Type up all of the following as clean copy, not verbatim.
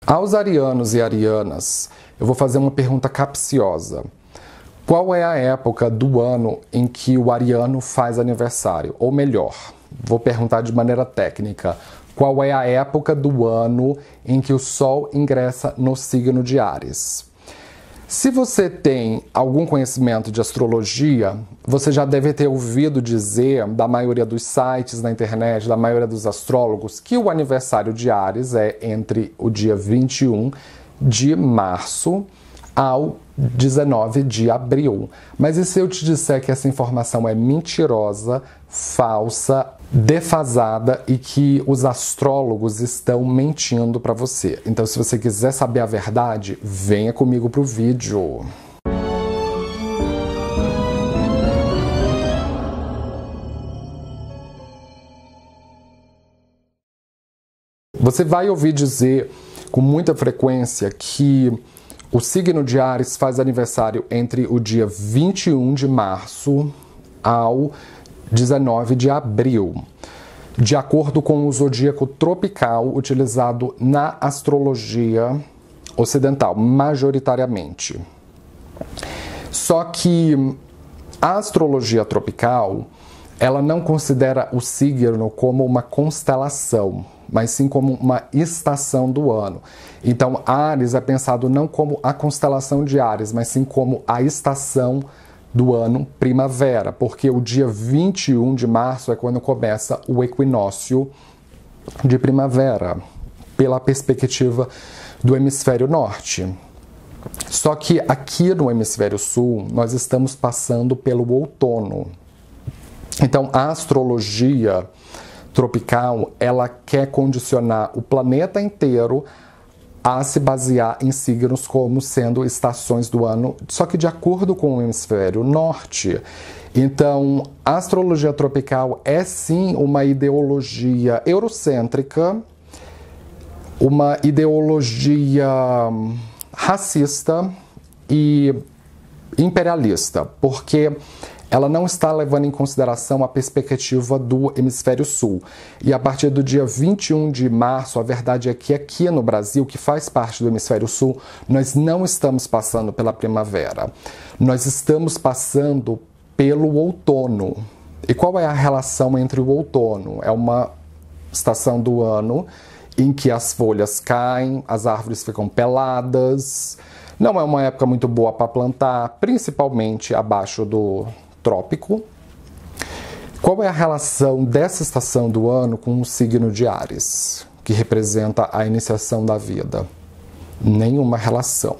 Aos arianos e arianas, eu vou fazer uma pergunta capciosa. Qual é a época do ano em que o ariano faz aniversário? Ou melhor, vou perguntar de maneira técnica. Qual é a época do ano em que o Sol ingressa no signo de Áries? Se você tem algum conhecimento de astrologia, você já deve ter ouvido dizer, da maioria dos sites na internet, da maioria dos astrólogos, que o aniversário de Áries é entre o dia 21 de março ao 19 de abril. Mas e se eu te disser que essa informação é mentirosa, falsa, defasada e que os astrólogos estão mentindo para você? Então, se você quiser saber a verdade, venha comigo para o vídeo. Você vai ouvir dizer com muita frequência que o signo de Áries faz aniversário entre o dia 21 de março ao 19 de abril, de acordo com o zodíaco tropical utilizado na astrologia ocidental, majoritariamente. Só que a astrologia tropical, ela não considera o signo como uma constelação, mas sim como uma estação do ano. Então, Áries é pensado não como a constelação de Áries, mas sim como a estação do ano primavera, porque o dia 21 de março é quando começa o equinócio de primavera, pela perspectiva do hemisfério norte. Só que aqui no hemisfério sul, nós estamos passando pelo outono. Então, a astrologia tropical, ela quer condicionar o planeta inteiro a se basear em signos como sendo estações do ano, só que de acordo com o hemisfério norte. Então, a astrologia tropical é sim uma ideologia eurocêntrica, uma ideologia racista e imperialista, porque ela não está levando em consideração a perspectiva do hemisfério sul. E a partir do dia 21 de março, a verdade é que aqui no Brasil, que faz parte do hemisfério sul, nós não estamos passando pela primavera. Nós estamos passando pelo outono. E qual é a relação entre o outono? É uma estação do ano em que as folhas caem, as árvores ficam peladas. Não é uma época muito boa para plantar, principalmente abaixo do trópico. Qual é a relação dessa estação do ano com o signo de Áries, que representa a iniciação da vida? Nenhuma relação.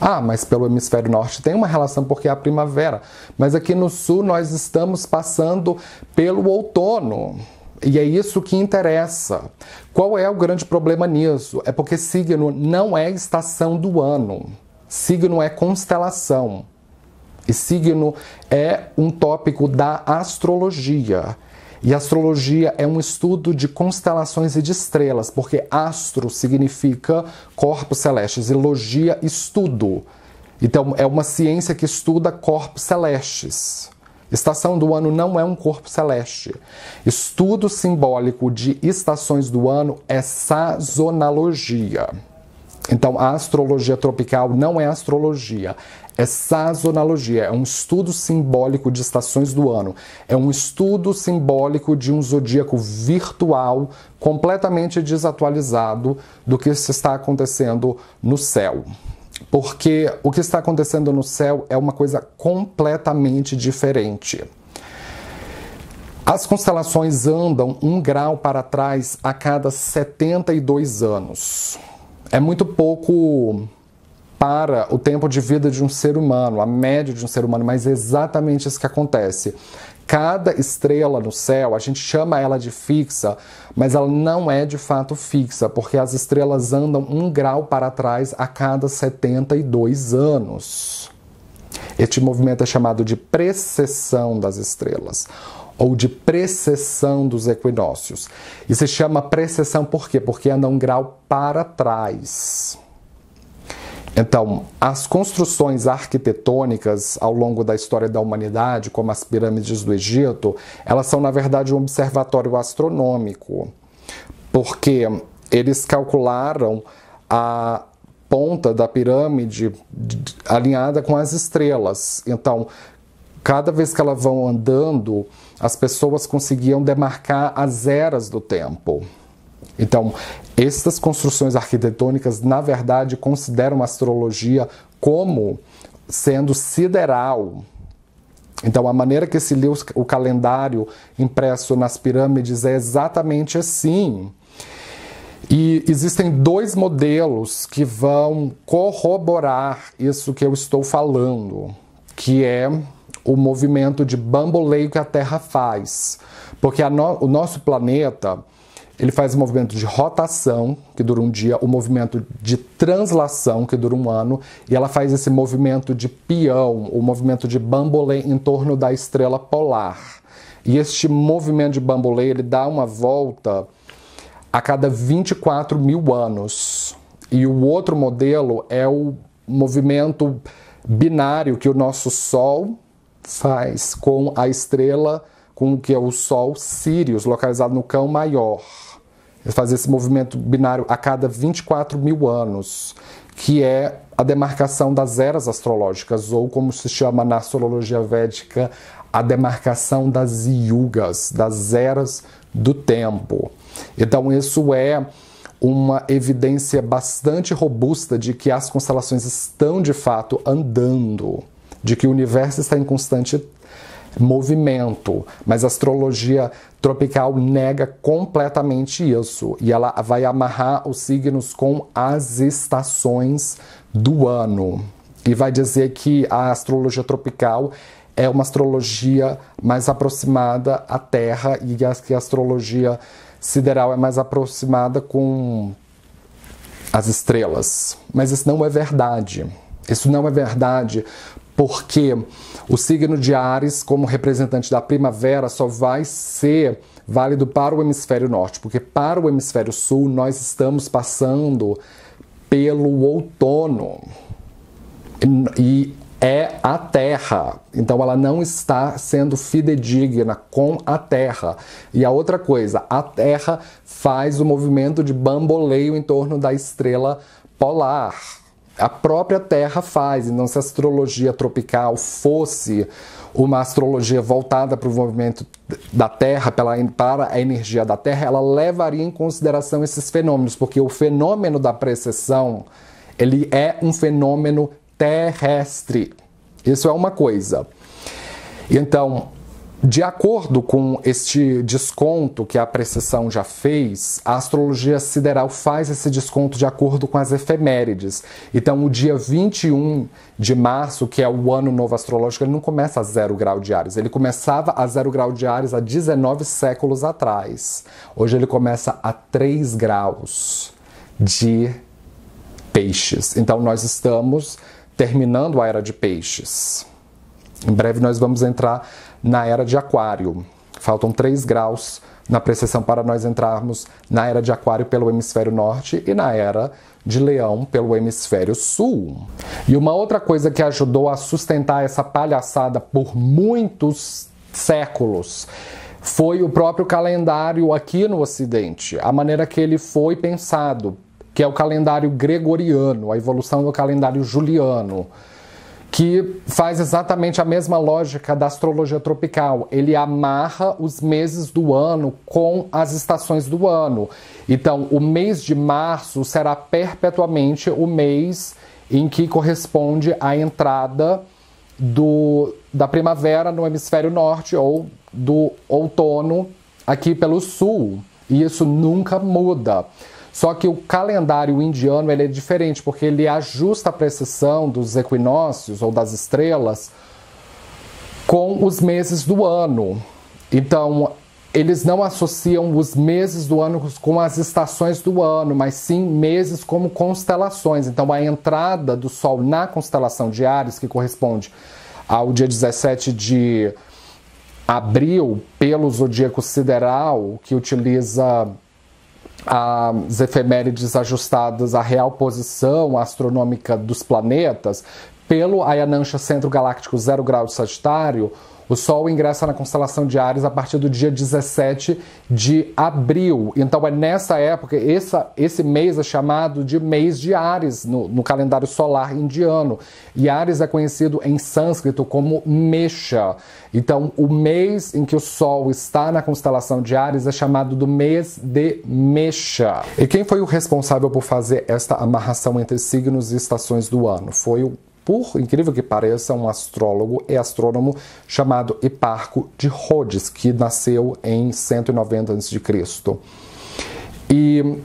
Ah, mas pelo hemisfério norte tem uma relação porque é a primavera. Mas aqui no sul nós estamos passando pelo outono. E é isso que interessa. Qual é o grande problema nisso? É porque signo não é estação do ano. Signo é constelação. E signo é um tópico da astrologia. E astrologia é um estudo de constelações e de estrelas, porque astro significa corpos celestes, e logia, estudo. Então, é uma ciência que estuda corpos celestes. Estação do ano não é um corpo celeste. Estudo simbólico de estações do ano é sazonalogia. Então, a astrologia tropical não é astrologia, é sazonalogia, é um estudo simbólico de estações do ano, é um estudo simbólico de um zodíaco virtual completamente desatualizado do que está acontecendo no céu. Porque o que está acontecendo no céu é uma coisa completamente diferente. As constelações andam 1 grau para trás a cada 72 anos. É muito pouco para o tempo de vida de um ser humano, a média de um ser humano, mas é exatamente isso que acontece. Cada estrela no céu, a gente chama ela de fixa, mas ela não é de fato fixa, porque as estrelas andam 1 grau para trás a cada 72 anos. Este movimento é chamado de precessão das estrelas, ou de precessão dos equinócios. E se chama precessão por quê? Porque anda 1 grau para trás. Então, as construções arquitetônicas ao longo da história da humanidade, como as pirâmides do Egito, elas são, na verdade, um observatório astronômico, porque eles calcularam a ponta da pirâmide alinhada com as estrelas. Então, cada vez que elas vão andando, as pessoas conseguiam demarcar as eras do tempo. Então, essas construções arquitetônicas, na verdade, consideram a astrologia como sendo sideral. Então, a maneira que se lê o calendário impresso nas pirâmides é exatamente assim. E existem dois modelos que vão corroborar isso que eu estou falando, que é o movimento de bamboleio que a Terra faz. Porque o nosso planeta, ele faz o movimento de rotação, que dura um dia, o movimento de translação, que dura um ano, e ela faz esse movimento de peão, o movimento de bamboleio em torno da estrela polar. E este movimento de bamboleio, ele dá uma volta a cada 24 mil anos. E o outro modelo é o movimento binário que o nosso Sol faz com a estrela, com o que é o Sol Sírius, localizado no Cão Maior. Ele faz esse movimento binário a cada 24 mil anos, que é a demarcação das eras astrológicas, ou como se chama na astrologia védica, a demarcação das yugas, das eras do tempo. Então, isso é uma evidência bastante robusta de que as constelações estão, de fato, andando, de que o universo está em constante movimento, mas a astrologia tropical nega completamente isso, e ela vai amarrar os signos com as estações do ano, e vai dizer que a astrologia tropical é uma astrologia mais aproximada à Terra e que a astrologia sideral é mais aproximada com as estrelas. Mas isso não é verdade. Isso não é verdade porque o signo de Áries, como representante da primavera, só vai ser válido para o hemisfério norte, porque para o hemisfério sul nós estamos passando pelo outono. E é a Terra, então ela não está sendo fidedigna com a Terra. E a outra coisa, a Terra faz o movimento de bamboleio em torno da estrela polar. A própria Terra faz, então se a astrologia tropical fosse uma astrologia voltada para o movimento da Terra, para a energia da Terra, ela levaria em consideração esses fenômenos, porque o fenômeno da precessão, ele é um fenômeno terrestre. Isso é uma coisa. Então, de acordo com este desconto que a precessão já fez, a astrologia sideral faz esse desconto de acordo com as efemérides. Então, o dia 21 de março, que é o ano novo astrológico, ele não começa a 0 grau de Áries. Ele começava a 0 grau de Áries há 19 séculos atrás. Hoje ele começa a 3 graus de Peixes. Então, nós estamos terminando a era de Peixes. Em breve nós vamos entrar na era de Aquário. Faltam 3 graus na precessão para nós entrarmos na era de Aquário pelo hemisfério norte e na era de Leão pelo hemisfério sul. E uma outra coisa que ajudou a sustentar essa palhaçada por muitos séculos foi o próprio calendário aqui no Ocidente, a maneira que ele foi pensado, que é o calendário gregoriano, a evolução do calendário juliano, que faz exatamente a mesma lógica da astrologia tropical. Ele amarra os meses do ano com as estações do ano. Então, o mês de março será perpetuamente o mês em que corresponde à entrada da primavera no hemisfério norte ou do outono aqui pelo sul. E isso nunca muda. Só que o calendário indiano ele é diferente, porque ele ajusta a precessão dos equinócios ou das estrelas com os meses do ano. Então, eles não associam os meses do ano com as estações do ano, mas sim meses como constelações. Então, a entrada do Sol na constelação de Áries, que corresponde ao dia 17 de abril, pelo zodíaco sideral, que utiliza as efemérides ajustadas à real posição astronômica dos planetas, pelo Ayanansha Centro Galáctico 0 grau de Sagitário, o Sol ingressa na constelação de Áries a partir do dia 17 de abril. Então é nessa época, esse mês é chamado de mês de Áries no calendário solar indiano. E Áries é conhecido em sânscrito como Mesha. Então o mês em que o Sol está na constelação de Áries é chamado do mês de Mesha. E quem foi o responsável por fazer esta amarração entre signos e estações do ano? Foi por incrível que pareça, um astrólogo e astrônomo chamado Hiparco de Rhodes, que nasceu em 190 a.C. E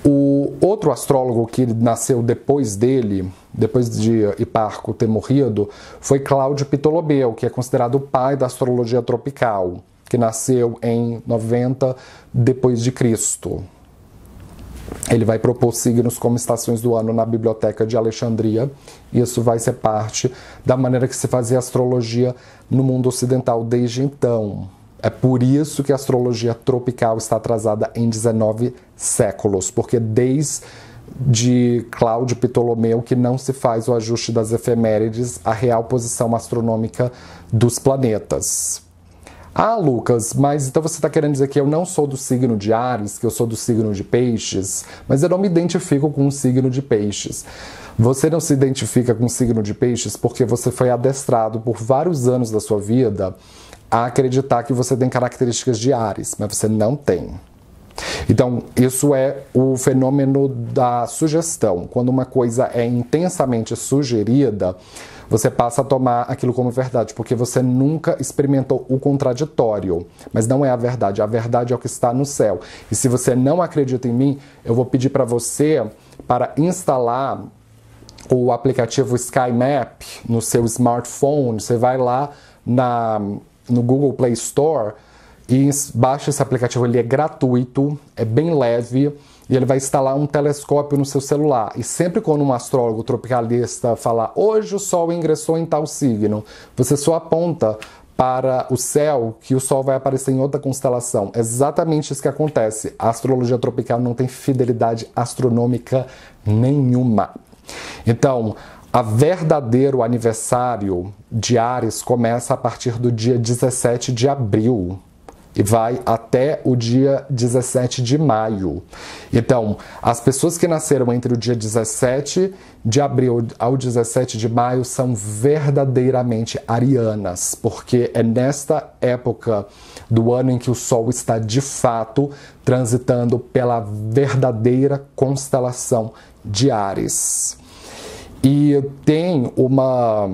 o outro astrólogo que nasceu depois dele, depois de Hiparco ter morrido, foi Cláudio Ptolomeu, que é considerado o pai da astrologia tropical, que nasceu em 90 depois de Cristo. Ele vai propor signos como estações do ano na Biblioteca de Alexandria. Isso vai ser parte da maneira que se fazia astrologia no mundo ocidental desde então. É por isso que a astrologia tropical está atrasada em 19 séculos, porque desde Cláudio Ptolomeu que não se faz o ajuste das efemérides à real posição astronômica dos planetas. Ah, Lucas, mas então você está querendo dizer que eu não sou do signo de Áries, que eu sou do signo de Peixes, mas eu não me identifico com o signo de Peixes. Você não se identifica com o signo de Peixes porque você foi adestrado por vários anos da sua vida a acreditar que você tem características de Áries, mas você não tem. Então, isso é o fenômeno da sugestão. Quando uma coisa é intensamente sugerida, você passa a tomar aquilo como verdade, porque você nunca experimentou o contraditório. Mas não é a verdade é o que está no céu. E se você não acredita em mim, eu vou pedir para você para instalar o aplicativo Sky Map no seu smartphone. Você vai lá no Google Play Store e baixa esse aplicativo. Ele é gratuito, é bem leve, e ele vai instalar um telescópio no seu celular. E sempre quando um astrólogo tropicalista falar hoje o Sol ingressou em tal signo, você só aponta para o céu que o Sol vai aparecer em outra constelação. É exatamente isso que acontece. A astrologia tropical não tem fidelidade astronômica nenhuma. Então, o verdadeiro aniversário de Áries começa a partir do dia 17 de abril. E vai até o dia 17 de maio. Então, as pessoas que nasceram entre o dia 17 de abril ao 17 de maio são verdadeiramente arianas, porque é nesta época do ano em que o Sol está de fato transitando pela verdadeira constelação de Áries. E tem uma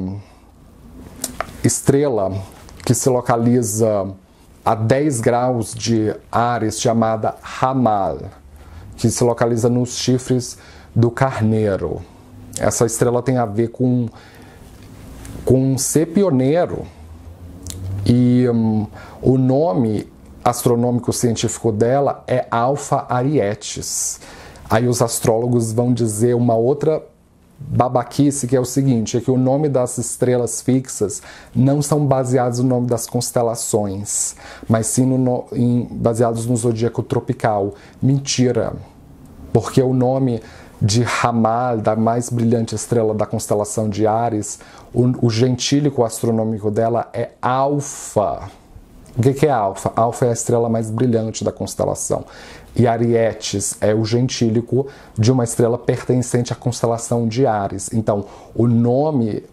estrela que se localiza a 10 graus de Áries, chamada Ramal, que se localiza nos chifres do carneiro. Essa estrela tem a ver com ser pioneiro. E o nome astronômico científico dela é Alpha Arietis. Aí os astrólogos vão dizer uma outra babaquice, que é o seguinte, é que o nome das estrelas fixas não são baseados no nome das constelações, mas sim baseados no zodíaco tropical. Mentira, porque o nome de Ramal, da mais brilhante estrela da constelação de Áries, o gentílico astronômico dela é Alfa. O que é Alfa? Alfa é a estrela mais brilhante da constelação. E Arietis é o gentílico de uma estrela pertencente à constelação de Áries. Então, o nome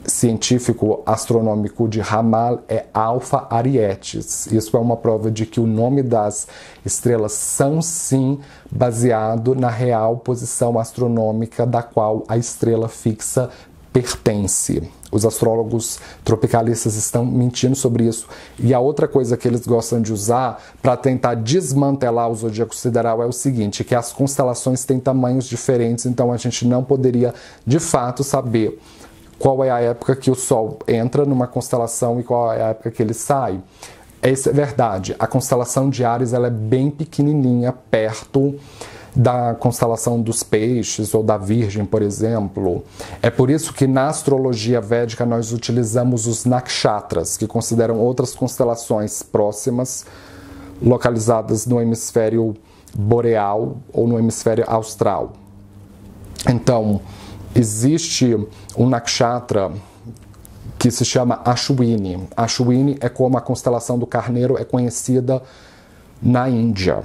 científico astronômico de Ramal é Alpha Arietis. Isso é uma prova de que o nome das estrelas são sim baseado na real posição astronômica da qual a estrela fixa pertence. Os astrólogos tropicalistas estão mentindo sobre isso. E a outra coisa que eles gostam de usar para tentar desmantelar o zodíaco sideral é o seguinte, que as constelações têm tamanhos diferentes, então a gente não poderia de fato saber qual é a época que o Sol entra numa constelação e qual é a época que ele sai. Isso é verdade. A constelação de Áries ela é bem pequenininha, perto da constelação dos Peixes ou da Virgem, por exemplo. É por isso que na astrologia védica nós utilizamos os nakshatras, que consideram outras constelações próximas, localizadas no hemisfério boreal ou no hemisfério austral. Então, existe um nakshatra que se chama Ashwini. Ashwini é como a constelação do Carneiro é conhecida na Índia.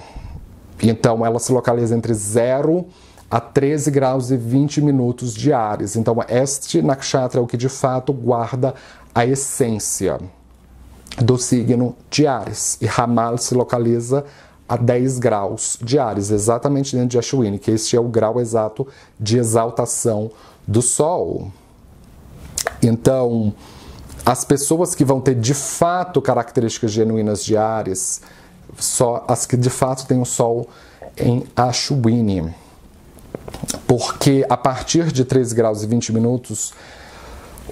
Então, ela se localiza entre 0 a 13 graus e 20 minutos de Áries. Então, este nakshatra é o que de fato guarda a essência do signo de Áries. E Ramal se localiza a 10 graus de Áries, exatamente dentro de Ashwini, que este é o grau exato de exaltação do Sol. Então, as pessoas que vão ter de fato características genuínas de Áries, só as que de fato têm o Sol em Ashwini. Porque a partir de 13 graus e 20 minutos,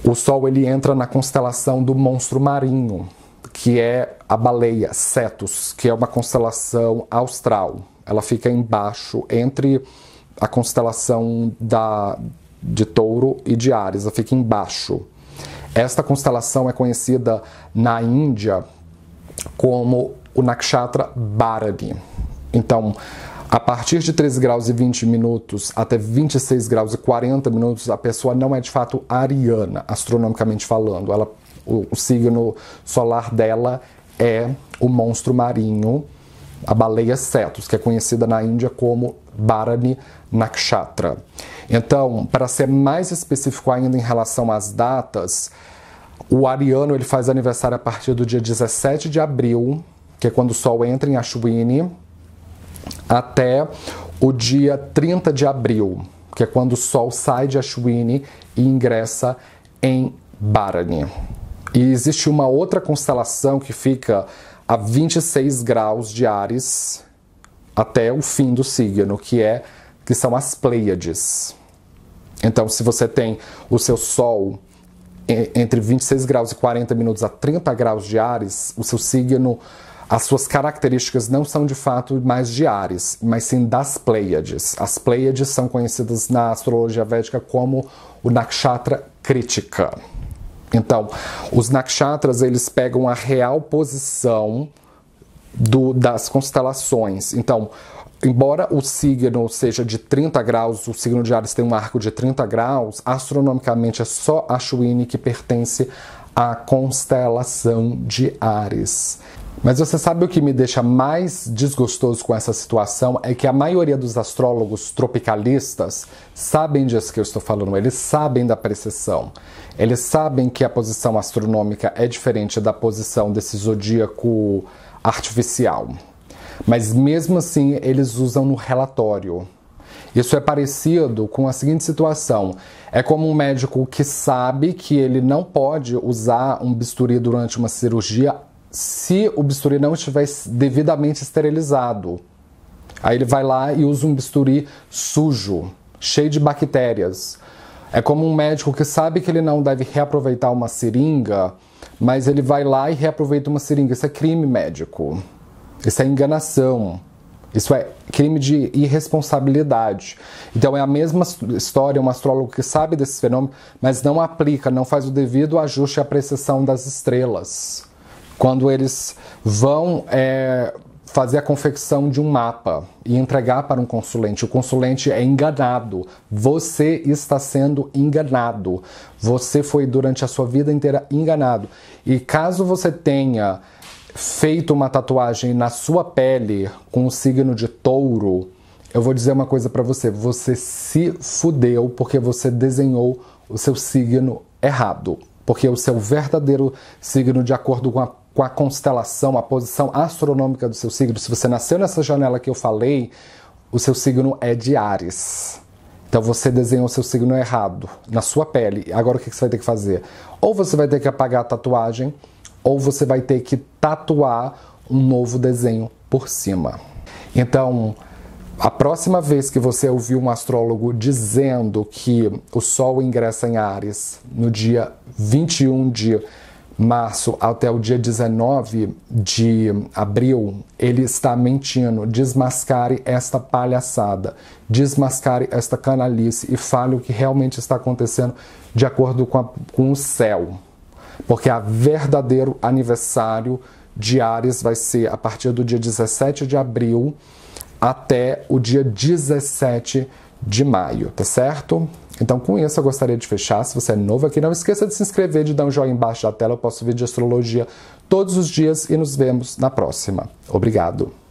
o Sol ele entra na constelação do monstro marinho, que é a baleia Cetus, que é uma constelação austral. Ela fica embaixo, entre a constelação de Touro e de Áries, ela fica embaixo. Esta constelação é conhecida na Índia como o nakshatra Bharani. Então, a partir de 13 graus e 20 minutos até 26 graus e 40 minutos, a pessoa não é de fato ariana, astronomicamente falando. O signo solar dela é o monstro marinho, a baleia Cetus, que é conhecida na Índia como Bharani Nakshatra. Então, para ser mais específico ainda em relação às datas, o ariano ele faz aniversário a partir do dia 17 de abril, que é quando o Sol entra em Ashwini, até o dia 30 de abril, que é quando o Sol sai de Ashwini e ingressa em Bharani. E existe uma outra constelação que fica a 26 graus de Áries até o fim do signo, que são as Pleiades. Então, se você tem o seu Sol entre 26 graus e 40 minutos a 30 graus de Áries, o seu signo, as suas características não são de fato mais de Áries, mas sim das Pleiades. As Pleiades são conhecidas na astrologia védica como o Nakshatra Kritika. Então, os nakshatras, eles pegam a real posição das constelações. Então, embora o signo seja de 30 graus, o signo de Áries tem um arco de 30 graus, astronomicamente é só Ashwini que pertence à constelação de Áries. Mas você sabe o que me deixa mais desgostoso com essa situação? É que a maioria dos astrólogos tropicalistas sabem disso que eu estou falando, eles sabem da precessão, eles sabem que a posição astronômica é diferente da posição desse zodíaco artificial. Mas mesmo assim, eles usam no relatório. Isso é parecido com a seguinte situação. É como um médico que sabe que ele não pode usar um bisturi durante uma cirurgia se o bisturi não estiver devidamente esterilizado. Aí ele vai lá e usa um bisturi sujo, cheio de bactérias. É como um médico que sabe que ele não deve reaproveitar uma seringa, mas ele vai lá e reaproveita uma seringa. Isso é crime médico. Isso é enganação. Isso é crime de irresponsabilidade. Então é a mesma história, um astrólogo que sabe desse fenômeno, mas não aplica, não faz o devido ajuste à precessão das estrelas. Quando eles vão fazer a confecção de um mapa e entregar para um consulente, o consulente é enganado. Você está sendo enganado. Você foi durante a sua vida inteira enganado. E caso você tenha feito uma tatuagem na sua pele com o signo de Touro, eu vou dizer uma coisa para você. Você se fudeu porque você desenhou o seu signo errado. Porque o seu verdadeiro signo, de acordo com a constelação, a posição astronômica do seu signo, se você nasceu nessa janela que eu falei, o seu signo é de Áries. Então você desenhou o seu signo errado na sua pele. Agora o que você vai ter que fazer? Ou você vai ter que apagar a tatuagem, ou você vai ter que tatuar um novo desenho por cima. Então, a próxima vez que você ouvir um astrólogo dizendo que o Sol ingressa em Áries no dia 21 de março até o dia 19 de abril, ele está mentindo. Desmascare esta palhaçada, desmascare esta canalice e fale o que realmente está acontecendo de acordo com o céu. Porque o verdadeiro aniversário de Áries vai ser a partir do dia 17 de abril até o dia 17 de maio, tá certo? Então, com isso, eu gostaria de fechar. Se você é novo aqui, não esqueça de se inscrever, de dar um joinha embaixo da tela. Eu posto vídeo de astrologia todos os dias e nos vemos na próxima. Obrigado!